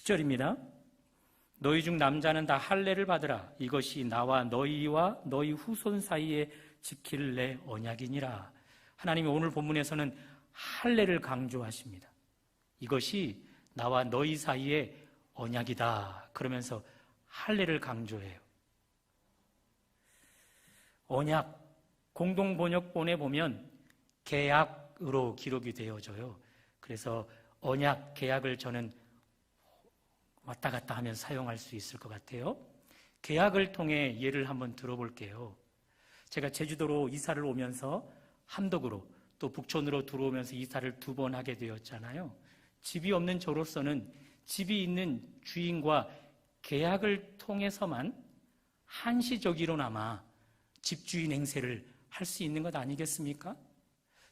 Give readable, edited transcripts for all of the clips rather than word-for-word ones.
10절입니다. 너희 중 남자는 다 할례를 받으라. 이것이 나와 너희와 너희 후손 사이에 지킬 내 언약이니라. 하나님이 오늘 본문에서는 할례를 강조하십니다. 이것이 나와 너희 사이의 언약이다. 그러면서 할례를 강조해요. 언약, 공동번역본에 보면 계약으로 기록이 되어져요. 그래서 언약, 계약을 저는 왔다 갔다 하면서 사용할 수 있을 것 같아요. 계약을 통해 예를 한번 들어볼게요. 제가 제주도로 이사를 오면서 함덕으로 또 북촌으로 들어오면서 이사를 2번 하게 되었잖아요. 집이 없는 저로서는 집이 있는 주인과 계약을 통해서만 한시적으로나마 집주인 행세를 할 수 있는 것 아니겠습니까?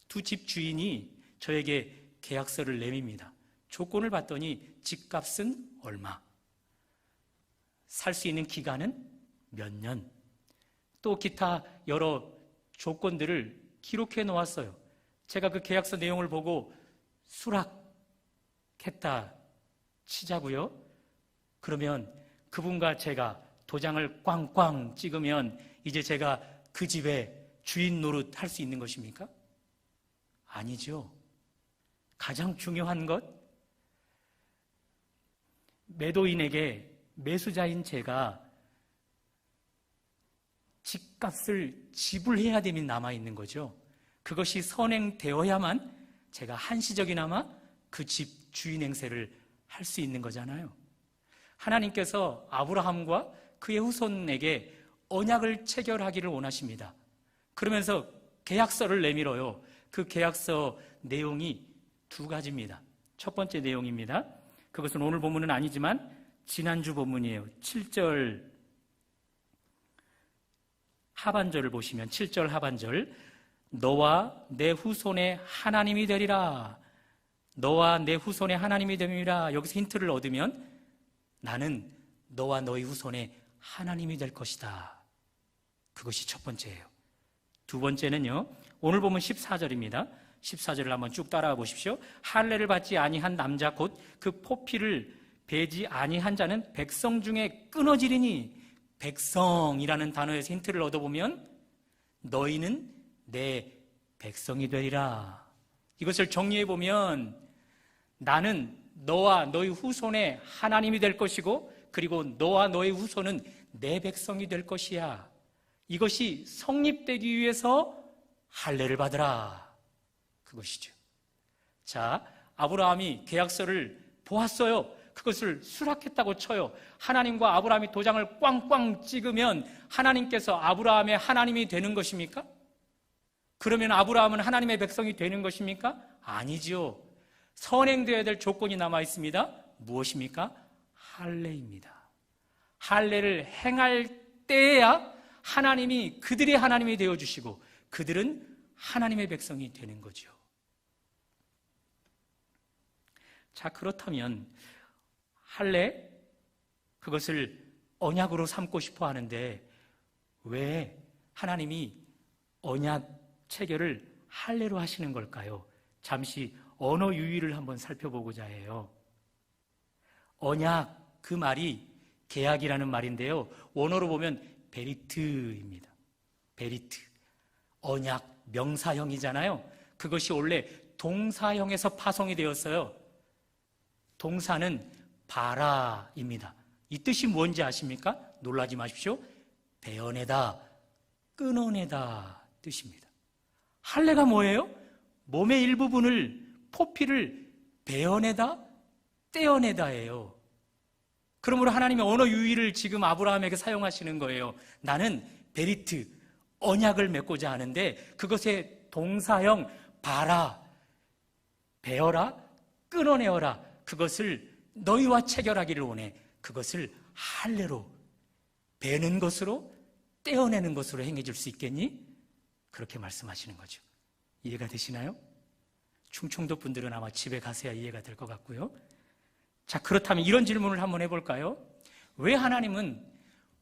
두 집 주인이 저에게 계약서를 내밉니다. 조건을 봤더니 집값은 얼마, 살 수 있는 기간은 몇 년, 또 기타 여러 조건들을 기록해 놓았어요. 제가 그 계약서 내용을 보고 수락했다 치자고요. 그러면 그분과 제가 도장을 꽝꽝 찍으면 이제 제가 그 집의 주인 노릇 할 수 있는 것입니까? 아니죠. 가장 중요한 것, 매도인에게 매수자인 제가 집값을 지불해야 됨이 남아있는 거죠. 그것이 선행되어야만 제가 한시적이나마 그 집 주인 행세를 할 수 있는 거잖아요. 하나님께서 아브라함과 그의 후손에게 언약을 체결하기를 원하십니다. 그러면서 계약서를 내밀어요. 그 계약서 내용이 2가지입니다. 첫 번째 내용입니다. 그것은 오늘 본문은 아니지만 지난주 본문이에요. 7절 하반절을 보시면 7절 하반절, 너와 내 후손의 하나님이 되리라. 너와 내 후손의 하나님이 되리라. 여기서 힌트를 얻으면 나는 너와 너희 후손의 하나님이 될 것이다. 그것이 첫 번째예요. 두 번째는요, 오늘 보면 14절입니다. 14절을 한번 쭉 따라가 보십시오. 할례를 받지 아니한 남자 곧 그 포피를 베지 아니한 자는 백성 중에 끊어지리니, 백성이라는 단어에서 힌트를 얻어보면 너희는 내 백성이 되리라. 이것을 정리해 보면 나는 너와 너희 후손의 하나님이 될 것이고, 그리고 너와 너희 후손은 내 백성이 될 것이야. 이것이 성립되기 위해서 할례를 받으라. 그것이죠. 자, 아브라함이 계약서를 보았어요. 그것을 수락했다고 쳐요. 하나님과 아브라함이 도장을 꽝꽝 찍으면 하나님께서 아브라함의 하나님이 되는 것입니까? 그러면 아브라함은 하나님의 백성이 되는 것입니까? 아니지요. 선행되어야 될 조건이 남아 있습니다. 무엇입니까? 할례입니다. 할례를 행할 때에야 하나님이 그들의 하나님이 되어주시고 그들은 하나님의 백성이 되는 거죠. 자, 그렇다면 할례, 그것을 언약으로 삼고 싶어 하는데 왜 하나님이 언약 체결을 할례로 하시는 걸까요? 잠시 언어 유희를 한번 살펴보고자 해요. 언약, 그 말이 계약이라는 말인데요, 원어로 보면 베리트입니다. 베리트, 언약, 명사형이잖아요. 그것이 원래 동사형에서 파송이 되었어요. 동사는 바라입니다. 이 뜻이 뭔지 아십니까? 놀라지 마십시오. 베어내다, 끊어내다 뜻입니다. 할례가 뭐예요? 몸의 일부분을, 포피를 베어내다, 떼어내다예요. 그러므로 하나님의 언어 유희를 지금 아브라함에게 사용하시는 거예요. 나는 베리트, 언약을 맺고자 하는데 그것의 동사형 바라, 베어라, 끊어내어라, 그것을 너희와 체결하기를 원해. 그것을 할례로, 베는 것으로, 떼어내는 것으로 행해줄 수 있겠니? 그렇게 말씀하시는 거죠. 이해가 되시나요? 충청도 분들은 아마 집에 가서야 이해가 될 것 같고요. 자, 그렇다면 이런 질문을 한번 해볼까요? 왜 하나님은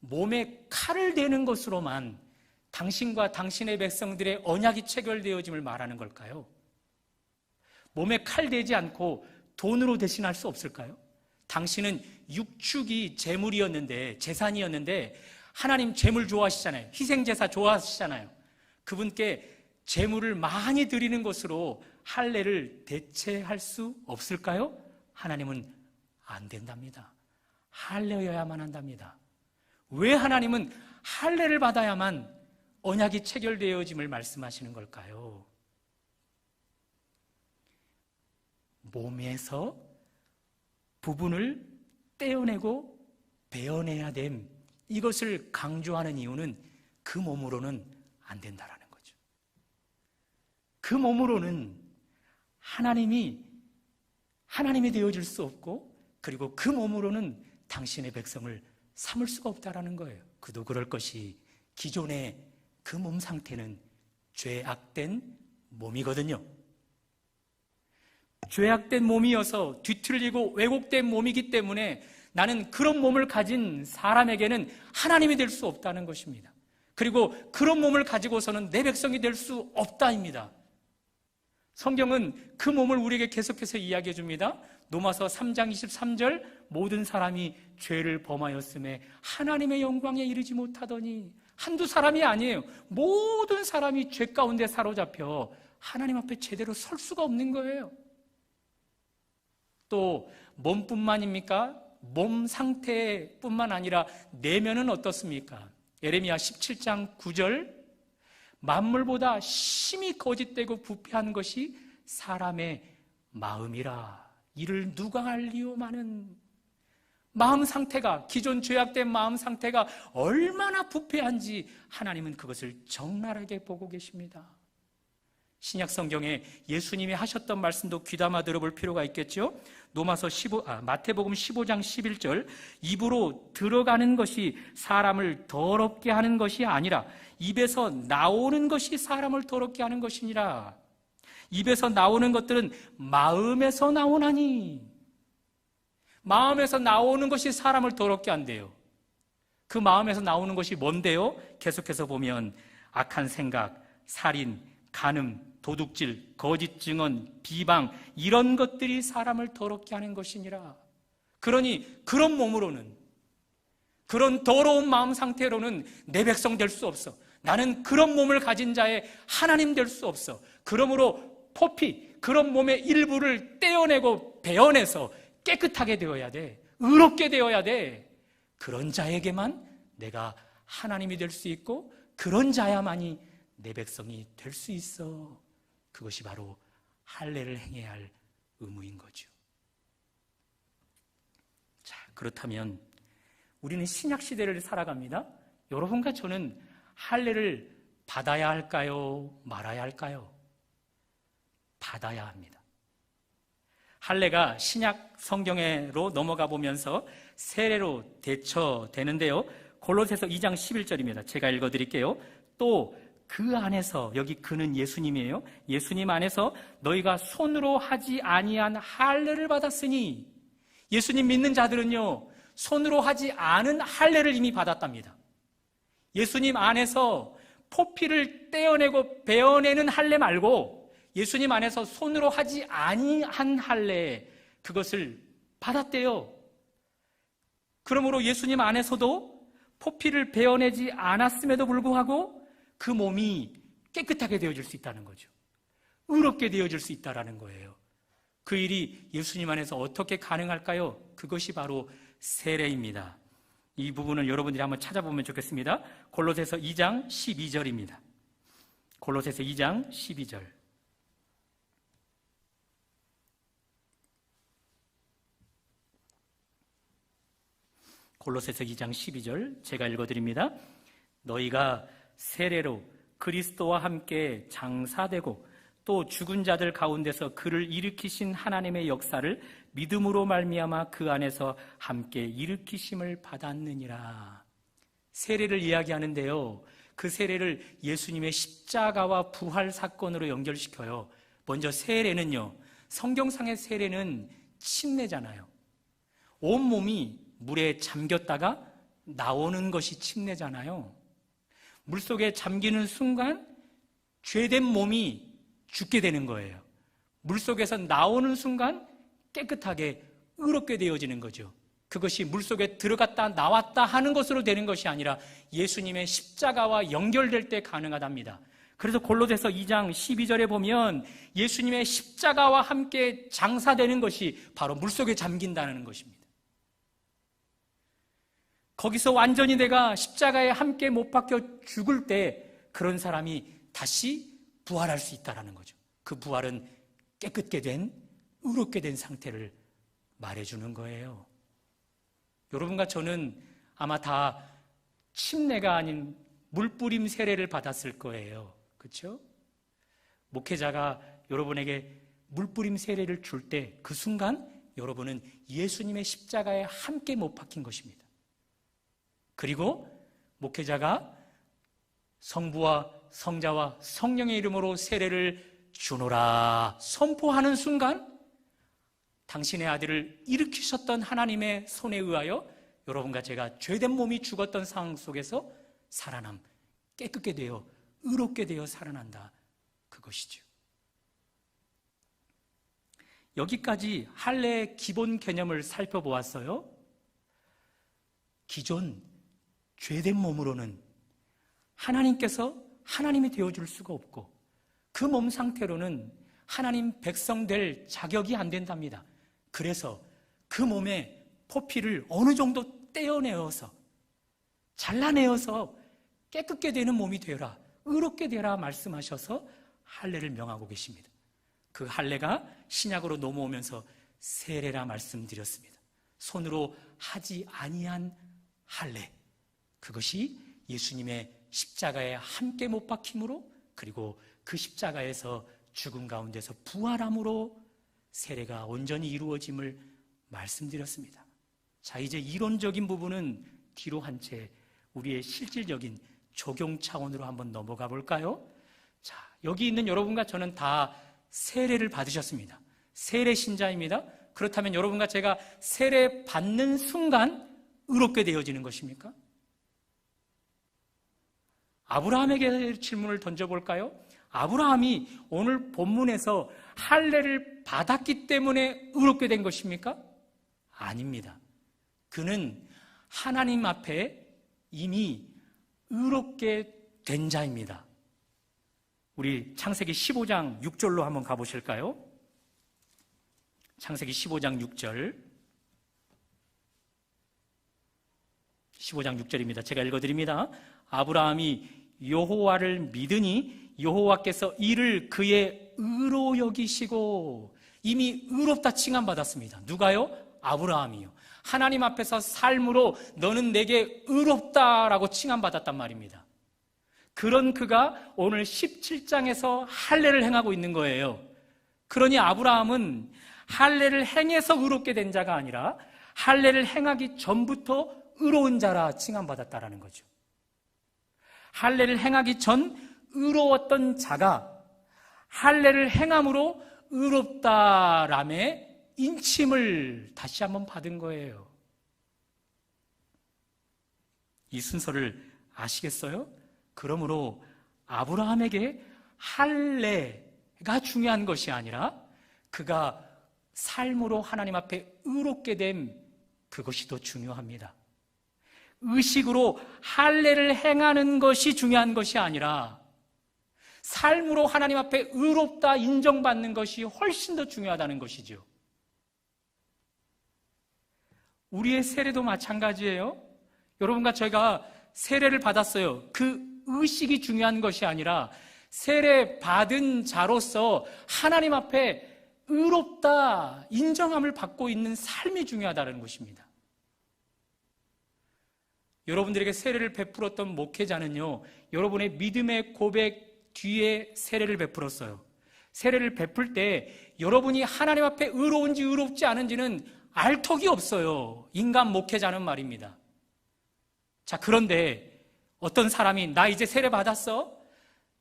몸에 칼을 대는 것으로만 당신과 당신의 백성들의 언약이 체결되어짐을 말하는 걸까요? 몸에 칼 대지 않고 돈으로 대신할 수 없을까요? 당신은 육축이 재물이었는데, 재산이었는데 하나님 재물 좋아하시잖아요. 희생제사 좋아하시잖아요. 그분께 재물을 많이 드리는 것으로 할례를 대체할 수 없을까요? 하나님은 안 된답니다. 할례여야만 한답니다. 왜 하나님은 할례를 받아야만 언약이 체결되어짐을 말씀하시는 걸까요? 몸에서 부분을 떼어내고 베어내야 됨, 이것을 강조하는 이유는 그 몸으로는 안 된다라는 거죠. 그 몸으로는 하나님이 되어질 수 없고, 그리고 그 몸으로는 당신의 백성을 삼을 수가 없다라는 거예요. 그도 그럴 것이 기존의 그 몸 상태는 죄악된 몸이거든요. 죄악된 몸이어서 뒤틀리고 왜곡된 몸이기 때문에 나는 그런 몸을 가진 사람에게는 하나님이 될 수 없다는 것입니다. 그리고 그런 몸을 가지고서는 내 백성이 될 수 없다입니다. 성경은 그 몸을 우리에게 계속해서 이야기해 줍니다. 로마서 3장 23절, 모든 사람이 죄를 범하였음에 하나님의 영광에 이르지 못하더니, 한두 사람이 아니에요. 모든 사람이 죄 가운데 사로잡혀 하나님 앞에 제대로 설 수가 없는 거예요. 또 몸뿐만입니까? 몸 상태뿐만 아니라 내면은 어떻습니까? 예레미야 17장 9절, 만물보다 심히 거짓되고 부패한 것이 사람의 마음이라. 이를 누가 알리오마는. 마음 상태가, 기존 죄악된 마음 상태가 얼마나 부패한지 하나님은 그것을 적나라하게 보고 계십니다. 신약 성경에 예수님이 하셨던 말씀도 귀담아 들어볼 필요가 있겠죠. 마태복음 15장 11절, 입으로 들어가는 것이 사람을 더럽게 하는 것이 아니라 입에서 나오는 것이 사람을 더럽게 하는 것이니라. 입에서 나오는 것들은 마음에서 나오나니. 마음에서 나오는 것이 사람을 더럽게 한대요. 그 마음에서 나오는 것이 뭔데요? 계속해서 보면 악한 생각, 살인, 간음, 도둑질, 거짓 증언, 비방, 이런 것들이 사람을 더럽게 하는 것이니라. 그러니 그런 몸으로는, 그런 더러운 마음 상태로는 내 백성 될 수 없어. 나는 그런 몸을 가진 자의 하나님 될 수 없어. 그러므로 포피, 그런 몸의 일부를 떼어내고 베어내서 깨끗하게 되어야 돼. 의롭게 되어야 돼. 그런 자에게만 내가 하나님이 될 수 있고, 그런 자야만이 내 백성이 될 수 있어. 그것이 바로 할례를 행해야 할 의무인 거죠. 자, 그렇다면 우리는 신약 시대를 살아갑니다. 여러분과 저는 할례를 받아야 할까요? 말아야 할까요? 받아야 합니다. 할례가 신약 성경으로 넘어가 보면서 세례로 대처되는데요. 골로새서 2장 11절입니다. 제가 읽어드릴게요. 또 그 안에서, 여기 그는 예수님이에요. 예수님 안에서 너희가 손으로 하지 아니한 할례를 받았으니, 예수님 믿는 자들은요, 손으로 하지 않은 할례를 이미 받았답니다. 예수님 안에서 포피를 떼어내고 베어내는 할례 말고 예수님 안에서 손으로 하지 아니한 할례, 그것을 받았대요. 그러므로 예수님 안에서도 포피를 베어내지 않았음에도 불구하고 그 몸이 깨끗하게 되어질 수 있다는 거죠. 의롭게 되어질 수 있다는 거예요. 그 일이 예수님 안에서 어떻게 가능할까요? 그것이 바로 세례입니다. 이 부분을 여러분들이 한번 찾아보면 좋겠습니다. 골로새서 2장 12절입니다. 골로새서 2장 12절. 골로새서 2장 12절 제가 읽어드립니다. 너희가 세례로 그리스도와 함께 장사되고 또 죽은 자들 가운데서 그를 일으키신 하나님의 역사를 믿음으로 말미암아 그 안에서 함께 일으키심을 받았느니라. 세례를 이야기하는데요, 그 세례를 예수님의 십자가와 부활 사건으로 연결시켜요. 먼저 세례는요, 성경상의 세례는 침례잖아요. 온몸이 물에 잠겼다가 나오는 것이 침례잖아요. 물속에 잠기는 순간 죄된 몸이 죽게 되는 거예요. 물속에서 나오는 순간 깨끗하게 의롭게 되어지는 거죠. 그것이 물속에 들어갔다 나왔다 하는 것으로 되는 것이 아니라 예수님의 십자가와 연결될 때 가능하답니다. 그래서 골로새서 2장 12절에 보면 예수님의 십자가와 함께 장사되는 것이 바로 물속에 잠긴다는 것입니다. 거기서 완전히 내가 십자가에 함께 못 박혀 죽을 때 그런 사람이 다시 부활할 수 있다는 거죠. 그 부활은 깨끗게 된, 의롭게 된 상태를 말해주는 거예요. 여러분과 저는 아마 다 침례가 아닌 물뿌림 세례를 받았을 거예요. 그렇죠? 목회자가 여러분에게 물뿌림 세례를 줄 때 그 순간 여러분은 예수님의 십자가에 함께 못 박힌 것입니다. 그리고 목회자가 성부와 성자와 성령의 이름으로 세례를 주노라 선포하는 순간 당신의 아들을 일으키셨던 하나님의 손에 의하여 여러분과 제가 죄된 몸이 죽었던 상황 속에서 살아남, 깨끗게 되어 의롭게 되어 살아난다, 그것이죠. 여기까지 할례의 기본 개념을 살펴보았어요. 기존 죄된 몸으로는 하나님께서 하나님이 되어줄 수가 없고 그 몸 상태로는 하나님 백성 될 자격이 안 된답니다. 그래서 그 몸의 포피를 어느 정도 떼어내어서 잘라내어서 깨끗게 되는 몸이 되어라, 의롭게 되라 말씀하셔서 할례를 명하고 계십니다. 그 할례가 신약으로 넘어오면서 세례라 말씀드렸습니다. 손으로 하지 아니한 할례, 그것이 예수님의 십자가에 함께 못 박힘으로 그리고 그 십자가에서 죽음 가운데서 부활함으로 세례가 온전히 이루어짐을 말씀드렸습니다. 자, 이제 이론적인 부분은 뒤로 한 채 우리의 실질적인 적용 차원으로 한번 넘어가 볼까요? 자, 여기 있는 여러분과 저는 다 세례를 받으셨습니다. 세례 신자입니다. 그렇다면 여러분과 제가 세례 받는 순간 의롭게 되어지는 것입니까? 아브라함에게 질문을 던져볼까요? 아브라함이 오늘 본문에서 할례를 받았기 때문에 의롭게 된 것입니까? 아닙니다. 그는 하나님 앞에 이미 의롭게 된 자입니다. 우리 창세기 15장 6절로 한번 가보실까요? 창세기 15장 6절. 15장 6절입니다. 제가 읽어드립니다. 아브라함이 여호와를 믿으니 여호와께서 이를 그의 의로 여기시고, 이미 의롭다 칭함받았습니다. 누가요? 아브라함이요. 하나님 앞에서 삶으로 너는 내게 의롭다라고 칭함받았단 말입니다. 그런 그가 오늘 17장에서 할례를 행하고 있는 거예요. 그러니 아브라함은 할례를 행해서 의롭게 된 자가 아니라 할례를 행하기 전부터 의로운 자라 칭함받았다라는 거죠. 할례를 행하기 전 의로웠던 자가 할례를 행함으로 의롭다람의 인침을 다시 한번 받은 거예요. 이 순서를 아시겠어요? 그러므로 아브라함에게 할례가 중요한 것이 아니라 그가 삶으로 하나님 앞에 의롭게 됨, 그것이 더 중요합니다. 의식으로 할례를 행하는 것이 중요한 것이 아니라 삶으로 하나님 앞에 의롭다 인정받는 것이 훨씬 더 중요하다는 것이죠. 우리의 세례도 마찬가지예요. 여러분과 저희가 세례를 받았어요. 그 의식이 중요한 것이 아니라 세례 받은 자로서 하나님 앞에 의롭다 인정함을 받고 있는 삶이 중요하다는 것입니다. 여러분들에게 세례를 베풀었던 목회자는요, 여러분의 믿음의 고백 뒤에 세례를 베풀었어요. 세례를 베풀 때 여러분이 하나님 앞에 의로운지 의롭지 않은지는 알 턱이 없어요. 인간 목회자는 말입니다. 자, 그런데 어떤 사람이 나 이제 세례 받았어?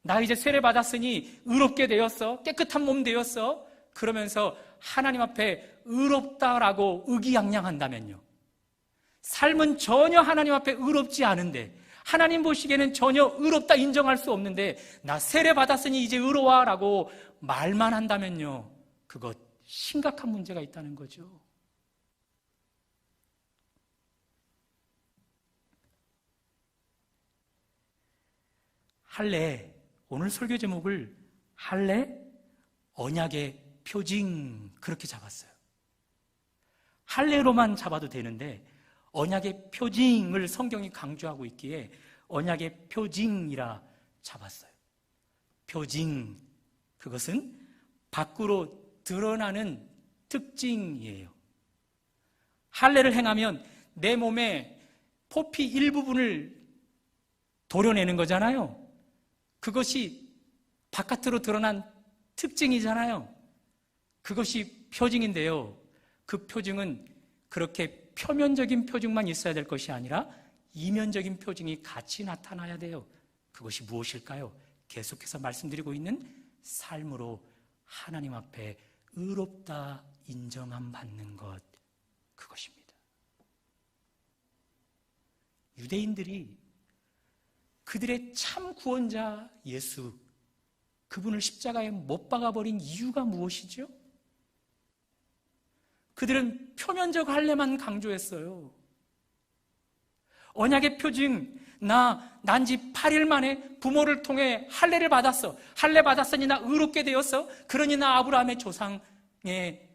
나 이제 세례 받았으니 의롭게 되었어? 깨끗한 몸 되었어? 그러면서 하나님 앞에 의롭다라고 의기양양한다면요, 삶은 전혀 하나님 앞에 의롭지 않은데, 하나님 보시기에는 전혀 의롭다 인정할 수 없는데 나 세례 받았으니 이제 의로워라고 말만 한다면요, 그것 심각한 문제가 있다는 거죠. 할례, 오늘 설교 제목을 할례, 언약의 표징 그렇게 잡았어요. 할례로만 잡아도 되는데 언약의 표징을 성경이 강조하고 있기에 언약의 표징이라 잡았어요. 표징, 그것은 밖으로 드러나는 특징이에요. 할례를 행하면 내 몸에 포피 일부분을 도려내는 거잖아요. 그것이 바깥으로 드러난 특징이잖아요. 그것이 표징인데요. 그 표징은 그렇게 표면적인 표징만 있어야 될 것이 아니라 이면적인 표징이 같이 나타나야 돼요. 그것이 무엇일까요? 계속해서 말씀드리고 있는 삶으로 하나님 앞에 의롭다 인정함 받는 것, 그것입니다. 유대인들이 그들의 참 구원자 예수, 그분을 십자가에 못 박아버린 이유가 무엇이죠? 그들은 표면적 할례만 강조했어요. 언약의 표징, 난지 8일 만에 부모를 통해 할례를 받았어. 할례 받았으니 나 의롭게 되었어. 그러니 나 아브라함의 조상의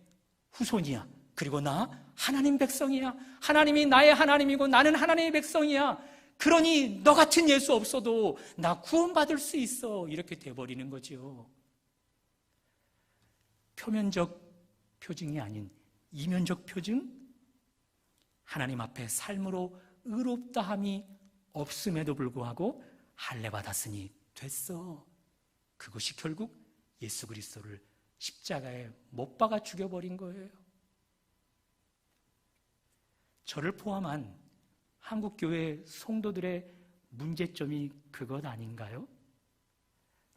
후손이야. 그리고 나 하나님 백성이야. 하나님이 나의 하나님이고 나는 하나님의 백성이야. 그러니 너 같은 예수 없어도 나 구원받을 수 있어. 이렇게 돼버리는 거죠. 표면적 표징이 아닌 이면적 표징? 하나님 앞에 삶으로 의롭다함이 없음에도 불구하고 할례 받았으니 됐어. 그것이 결국 예수 그리스도를 십자가에 못 박아 죽여버린 거예요. 저를 포함한 한국교회 성도들의 문제점이 그것 아닌가요?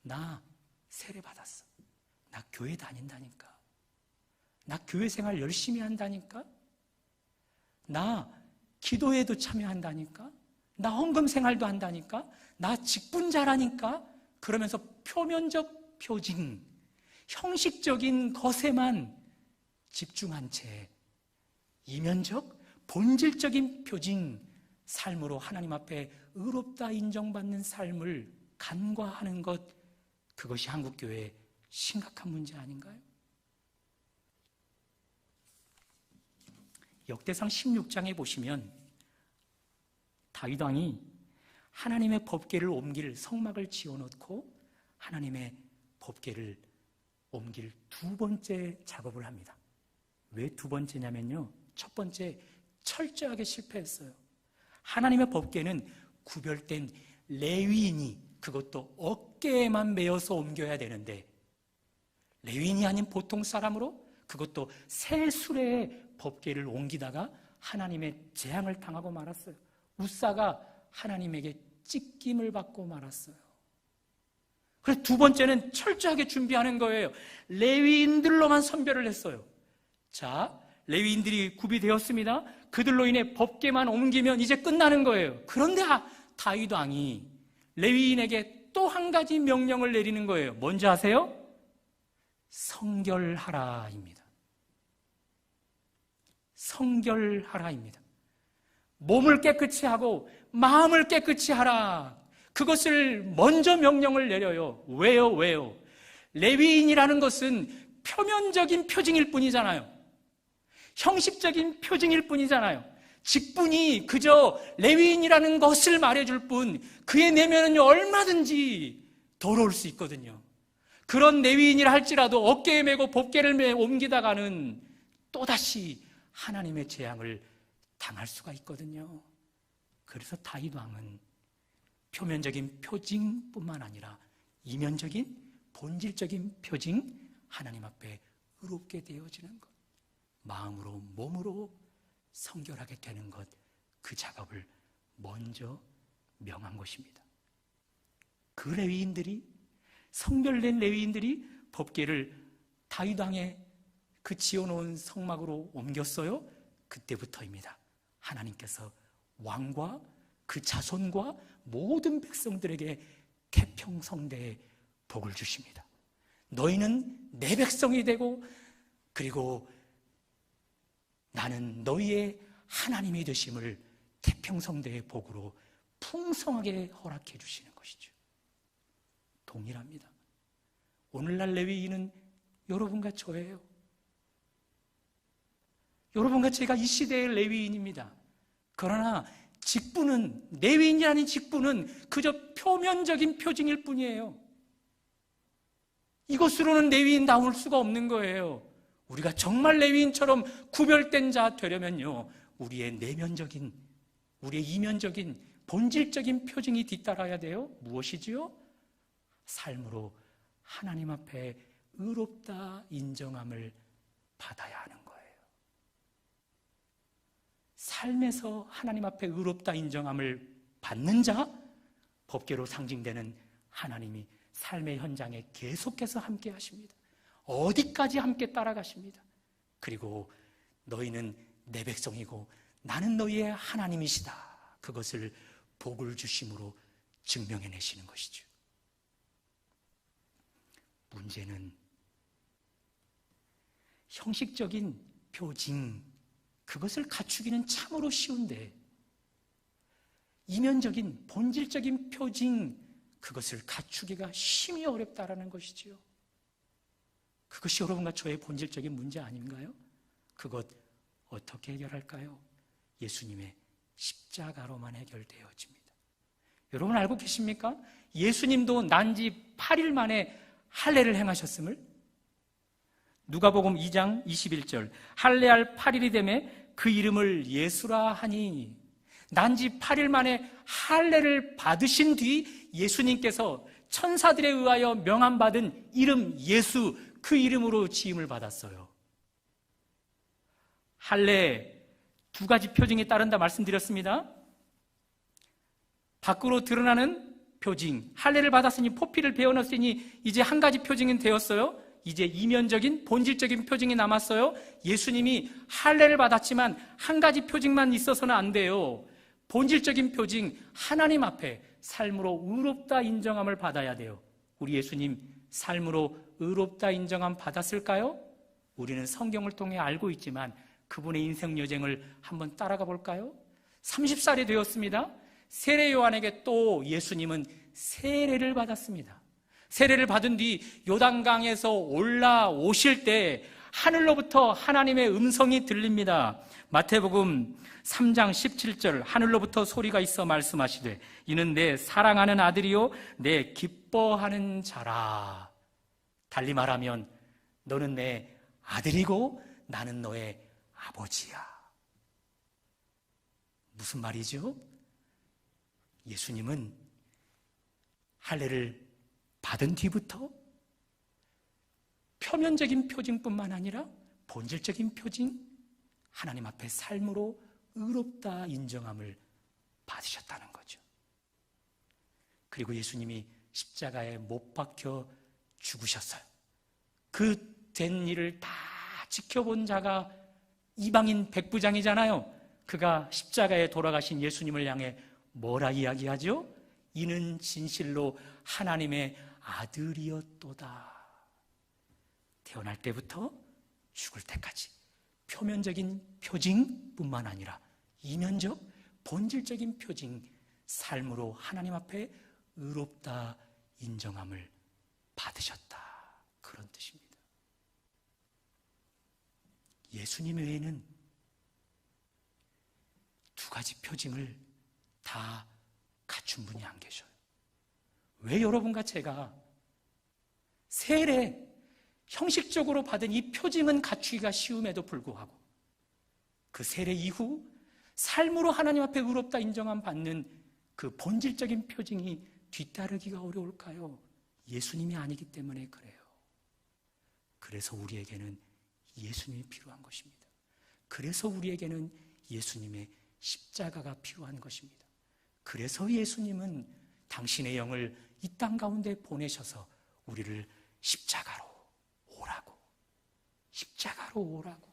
나 세례 받았어. 나 교회 다닌다니까. 나 교회 생활 열심히 한다니까. 나 기도회도 참여한다니까. 나 헌금 생활도 한다니까. 나 직분자라니까. 그러면서 표면적 표징, 형식적인 것에만 집중한 채 이면적, 본질적인 표징, 삶으로 하나님 앞에 의롭다 인정받는 삶을 간과하는 것, 그것이 한국교회의 심각한 문제 아닌가요? 역대상 16장에 보시면 다윗 왕이 하나님의 법궤를 옮길 성막을 지어놓고 하나님의 법궤를 옮길 두 번째 작업을 합니다. 왜 두 번째냐면요, 첫 번째 철저하게 실패했어요. 하나님의 법궤는 구별된 레위인이 그것도 어깨에만 메어서 옮겨야 되는데 레위인이 아닌 보통 사람으로 그것도 새 수레의 법궤를 옮기다가 하나님의 재앙을 당하고 말았어요. 우사가 하나님에게 찢김을 받고 말았어요. 그래서 두 번째는 철저하게 준비하는 거예요. 레위인들로만 선별을 했어요. 자, 레위인들이 구비되었습니다. 그들로 인해 법궤만 옮기면 이제 끝나는 거예요. 그런데 다윗 왕이 레위인에게 또 한 가지 명령을 내리는 거예요. 뭔지 아세요? 성결하라입니다. 성결하라입니다. 몸을 깨끗이 하고 마음을 깨끗이 하라. 그것을 먼저 명령을 내려요. 왜요? 레위인이라는 것은 표면적인 표징일 뿐이잖아요. 형식적인 표징일 뿐이잖아요. 직분이 그저 레위인이라는 것을 말해줄 뿐 그의 내면은 얼마든지 더러울 수 있거든요. 그런 레위인이라 할지라도 어깨에 메고 법궤를 옮기다가는 또다시 하나님의 재앙을 당할 수가 있거든요. 그래서 다윗 왕은 표면적인 표징뿐만 아니라 이면적인 본질적인 표징, 하나님 앞에 의롭게 되어지는 것, 마음으로 몸으로 성결하게 되는 것, 그 작업을 먼저 명한 것입니다. 그 레위인들이, 성별된 레위인들이 법궤를 다윗 왕의 그 지어놓은 성막으로 옮겼어요. 그때부터입니다. 하나님께서 왕과 그 자손과 모든 백성들에게 태평성대의 복을 주십니다. 너희는 내 백성이 되고 그리고 나는 너희의 하나님이 되심을 태평성대의 복으로 풍성하게 허락해 주시는 것이죠. 동일합니다. 오늘날 레위인은 여러분과 저예요. 여러분과 제가 이 시대의 레위인입니다. 그러나 직분은, 레위인이라는 직분은 그저 표면적인 표징일 뿐이에요. 이것으로는 레위인 나올 수가 없는 거예요. 우리가 정말 레위인처럼 구별된 자 되려면요, 우리의 내면적인, 우리의 이면적인, 본질적인 표징이 뒤따라야 돼요. 무엇이지요? 삶으로 하나님 앞에 의롭다 인정함을 받아야 하는 거예요. 삶에서 하나님 앞에 의롭다 인정함을 받는 자, 법궤로 상징되는 하나님이 삶의 현장에 계속해서 함께 하십니다. 어디까지 함께 따라가십니다. 그리고 너희는 내 백성이고 나는 너희의 하나님이시다. 그것을 복을 주심으로 증명해내시는 것이죠. 문제는 형식적인 표징, 그것을 갖추기는 참으로 쉬운데 이면적인 본질적인 표징, 그것을 갖추기가 심히 어렵다라는 것이지요. 그것이 여러분과 저의 본질적인 문제 아닌가요? 그것 어떻게 해결할까요? 예수님의 십자가로만 해결되어집니다. 여러분 알고 계십니까? 예수님도 난지 8일 만에 할례를 행하셨음을? 누가복음 2장 21절, 할례할 8일이 되매 그 이름을 예수라 하니, 난지 8일 만에 할례를 받으신 뒤 예수님께서 천사들에 의하여 명함받은 이름 예수, 그 이름으로 지음을 받았어요. 할례 두 가지 표징이 따른다 말씀드렸습니다. 밖으로 드러나는 표징, 할례를 받았으니 포피를 베어넣었으니 이제 한 가지 표징은 되었어요. 이제 이면적인 본질적인 표징이 남았어요. 예수님이 할례를 받았지만 한 가지 표징만 있어서는 안 돼요. 본질적인 표징, 하나님 앞에 삶으로 의롭다 인정함을 받아야 돼요. 우리 예수님 삶으로 의롭다 인정함 받았을까요? 우리는 성경을 통해 알고 있지만 그분의 인생 여정을 한번 따라가 볼까요? 30살이 되었습니다. 세례 요한에게 또 예수님은 세례를 받았습니다. 세례를 받은 뒤 요단강에서 올라오실 때 하늘로부터 하나님의 음성이 들립니다. 마태복음 3장 17절, 하늘로부터 소리가 있어 말씀하시되 이는 내 사랑하는 아들이요 내 기뻐하는 자라. 달리 말하면 너는 내 아들이고 나는 너의 아버지야. 무슨 말이죠? 예수님은 할례를 받은 뒤부터 표면적인 표징뿐만 아니라 본질적인 표징, 하나님 앞에 삶으로 의롭다 인정함을 받으셨다는 거죠. 그리고 예수님이 십자가에 못 박혀 죽으셨어요. 그 된 일을 다 지켜본 자가 이방인 백부장이잖아요. 그가 십자가에 돌아가신 예수님을 향해 뭐라 이야기하죠? 이는 진실로 하나님의 아들이었도다. 태어날 때부터 죽을 때까지 표면적인 표징뿐만 아니라 이면적, 본질적인 표징, 삶으로 하나님 앞에 의롭다 인정함을 받으셨다. 그런 뜻입니다. 예수님 외에는 두 가지 표징을 다 갖춘 분이 안 계셔요. 왜 여러분과 제가 세례, 형식적으로 받은 이 표징은 갖추기가 쉬움에도 불구하고 그 세례 이후 삶으로 하나님 앞에 의롭다 인정함 받는 그 본질적인 표징이 뒤따르기가 어려울까요? 예수님이 아니기 때문에 그래요. 그래서 우리에게는 예수님이 필요한 것입니다. 그래서 우리에게는 예수님의 십자가가 필요한 것입니다. 그래서 예수님은 당신의 영을 이 땅 가운데 보내셔서 우리를 십자가로 오라고, 십자가로 오라고.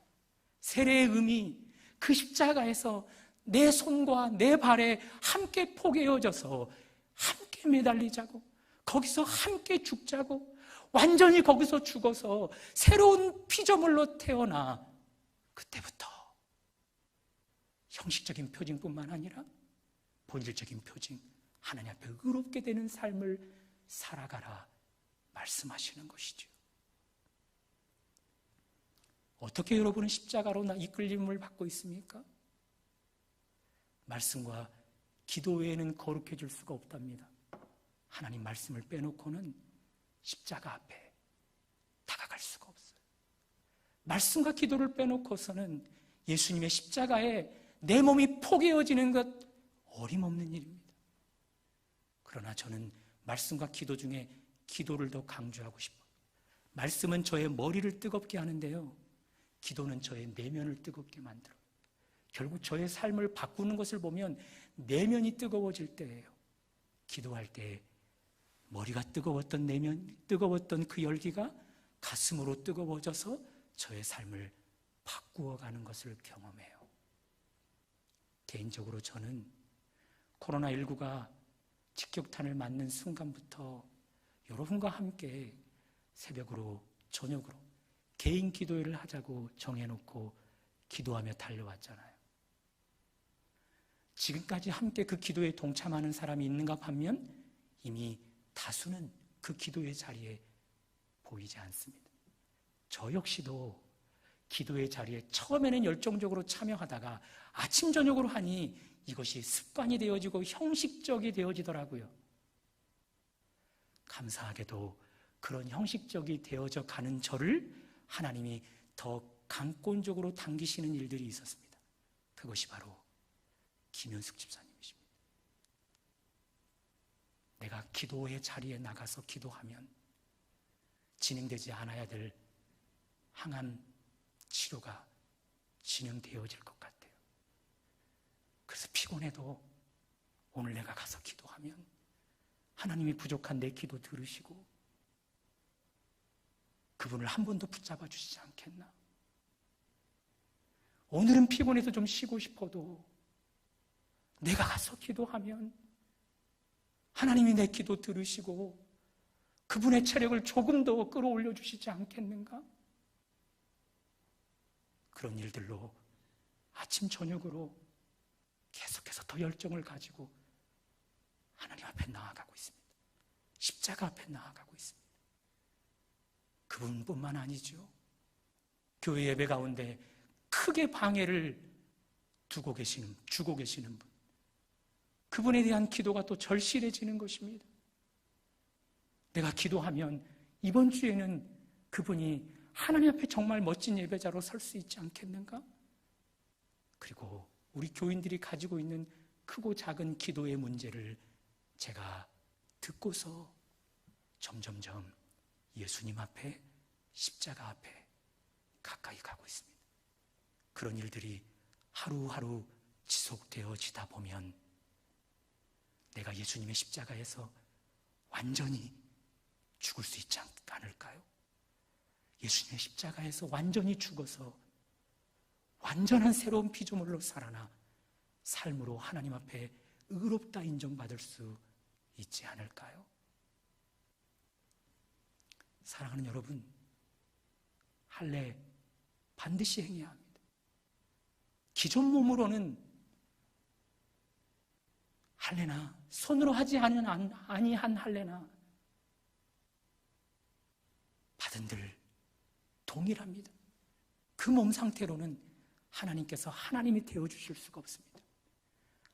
세례의 의미, 그 십자가에서 내 손과 내 발에 함께 포개어져서 함께 매달리자고, 거기서 함께 죽자고, 완전히 거기서 죽어서 새로운 피조물로 태어나 그때부터 형식적인 표징뿐만 아니라 본질적인 표징, 하나님 앞에 의롭게 되는 삶을 살아가라. 말씀하시는 것이죠. 어떻게 여러분은 십자가로 이끌림을 받고 있습니까? 말씀과 기도 외에는 거룩해질 수가 없답니다. 하나님 말씀을 빼놓고는 십자가 앞에 다가갈 수가 없어요. 말씀과 기도를 빼놓고서는 예수님의 십자가에 내 몸이 포개어지는 것 어림없는 일입니다. 그러나 저는 말씀과 기도 중에 기도를 더 강조하고 싶어요. 말씀은 저의 머리를 뜨겁게 하는데요, 기도는 저의 내면을 뜨겁게 만들어요. 결국 저의 삶을 바꾸는 것을 보면 내면이 뜨거워질 때예요. 기도할 때 머리가 뜨거웠던 그 열기가 가슴으로 뜨거워져서 저의 삶을 바꾸어가는 것을 경험해요. 개인적으로 저는 코로나19가 직격탄을 맞는 순간부터 여러분과 함께 새벽으로 저녁으로 개인 기도회를 하자고 정해놓고 기도하며 달려왔잖아요. 지금까지 함께 그 기도에 동참하는 사람이 있는가 하면 이미 다수는 그 기도의 자리에 보이지 않습니다. 저 역시도 기도의 자리에 처음에는 열정적으로 참여하다가 아침 저녁으로 하니 이것이 습관이 되어지고 형식적이 되어지더라고요. 감사하게도 그런 형식적이 되어져 가는 저를 하나님이 더 강권적으로 당기시는 일들이 있었습니다. 그것이 바로 김현숙 집사님이십니다. 내가 기도의 자리에 나가서 기도하면 진행되지 않아야 될 항암 치료가 진행되어질 것 같아요. 그래서 피곤해도 오늘 내가 가서 기도하면 하나님이 부족한 내 기도 들으시고 그분을 한 번 더 붙잡아 주시지 않겠나? 오늘은 피곤해서 좀 쉬고 싶어도 내가 가서 기도하면 하나님이 내 기도 들으시고 그분의 체력을 조금 더 끌어올려 주시지 않겠는가? 그런 일들로 아침 저녁으로 계속해서 더 열정을 가지고 하나님 앞에 나아가고 있습니다. 십자가 앞에 나아가고 있습니다. 그분뿐만 아니죠. 교회 예배 가운데 크게 방해를 주고 계시는 분, 그분에 대한 기도가 또 절실해지는 것입니다. 내가 기도하면 이번 주에는 그분이 하나님 앞에 정말 멋진 예배자로 설 수 있지 않겠는가? 그리고 우리 교인들이 가지고 있는 크고 작은 기도의 문제를 제가 듣고서 점점점 예수님 앞에, 십자가 앞에 가까이 가고 있습니다. 그런 일들이 하루하루 지속되어지다 보면 내가 예수님의 십자가에서 완전히 죽을 수 있지 않을까요? 예수님의 십자가에서 완전히 죽어서 완전한 새로운 피조물로 살아나 삶으로 하나님 앞에 의롭다 인정받을 수 있지 않을까요? 사랑하는 여러분, 할례 반드시 행해야 합니다. 기존 몸으로는 할례나 손으로 하지 아니한 할례나 받은들 동일합니다. 그 몸 상태로는 하나님께서 하나님이 되어주실 수가 없습니다.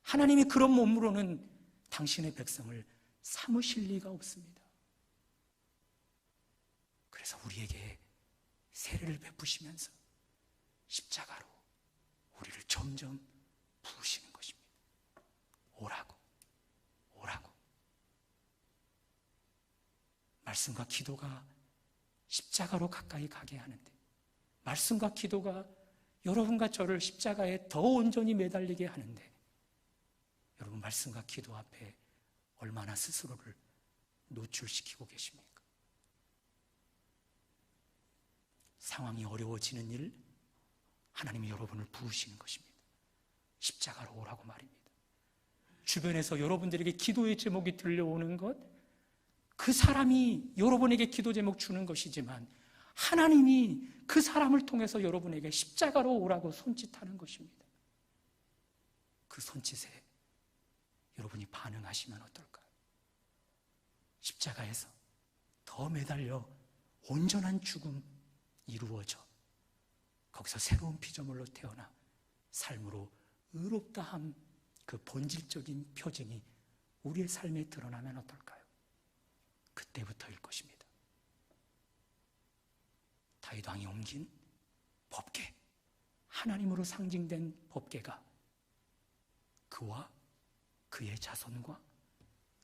하나님이 그런 몸으로는 당신의 백성을 삼으실 리가 없습니다. 그래서 우리에게 세례를 베푸시면서 십자가로 우리를 점점 부으시는 것입니다. 오라고. 말씀과 기도가 십자가로 가까이 가게 하는데, 말씀과 기도가 여러분과 저를 십자가에 더 온전히 매달리게 하는데, 여러분 말씀과 기도 앞에 얼마나 스스로를 노출시키고 계십니까? 상황이 어려워지는 일, 하나님이 여러분을 부으시는 것입니다. 십자가로 오라고 말입니다. 주변에서 여러분들에게 기도의 제목이 들려오는 것, 그 사람이 여러분에게 기도 제목 주는 것이지만 하나님이 그 사람을 통해서 여러분에게 십자가로 오라고 손짓하는 것입니다. 그 손짓에 여러분이 반응하시면 어떨까요? 십자가에서 더 더 매달려 온전한 죽음 이루어져 거기서 새로운 피조물로 태어나 삶으로 의롭다함, 그 본질적인 표징이 우리의 삶에 드러나면 어떨까요? 그때부터일 것입니다. 다윗 왕이 옮긴 법궤, 하나님으로 상징된 법궤가 그와 그의 자손과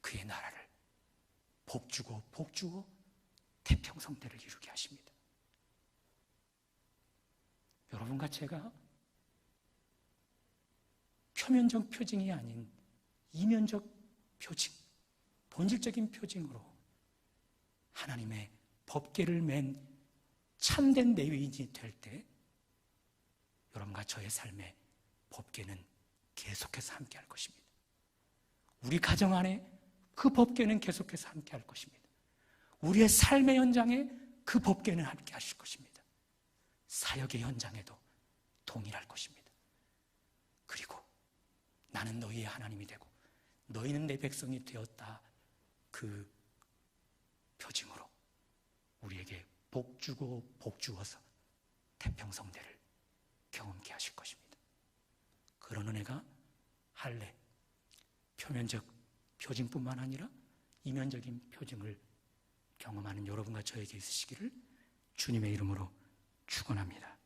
그의 나라를 복주고 복주어 태평성대를 이루게 하십니다. 여러분과 제가 표면적 표징이 아닌 이면적 표징, 본질적인 표징으로 하나님의 법궤를 맨 참된 레위인이 될 때 여러분과 저의 삶에 법궤는 계속해서 함께 할 것입니다. 우리 가정 안에 그 법궤는 계속해서 함께 할 것입니다. 우리의 삶의 현장에 그 법궤는 함께 하실 것입니다. 사역의 현장에도 동일할 것입니다. 그리고 나는 너희의 하나님이 되고 너희는 내 백성이 되었다, 그 표징으로 우리에게 복주고 복주어서 태평성대를 경험케 하실 것입니다. 그런 은혜가 할례, 표면적 표징뿐만 아니라 이면적인 표징을 경험하는 여러분과 저에게 있으시기를 주님의 이름으로 축원합니다.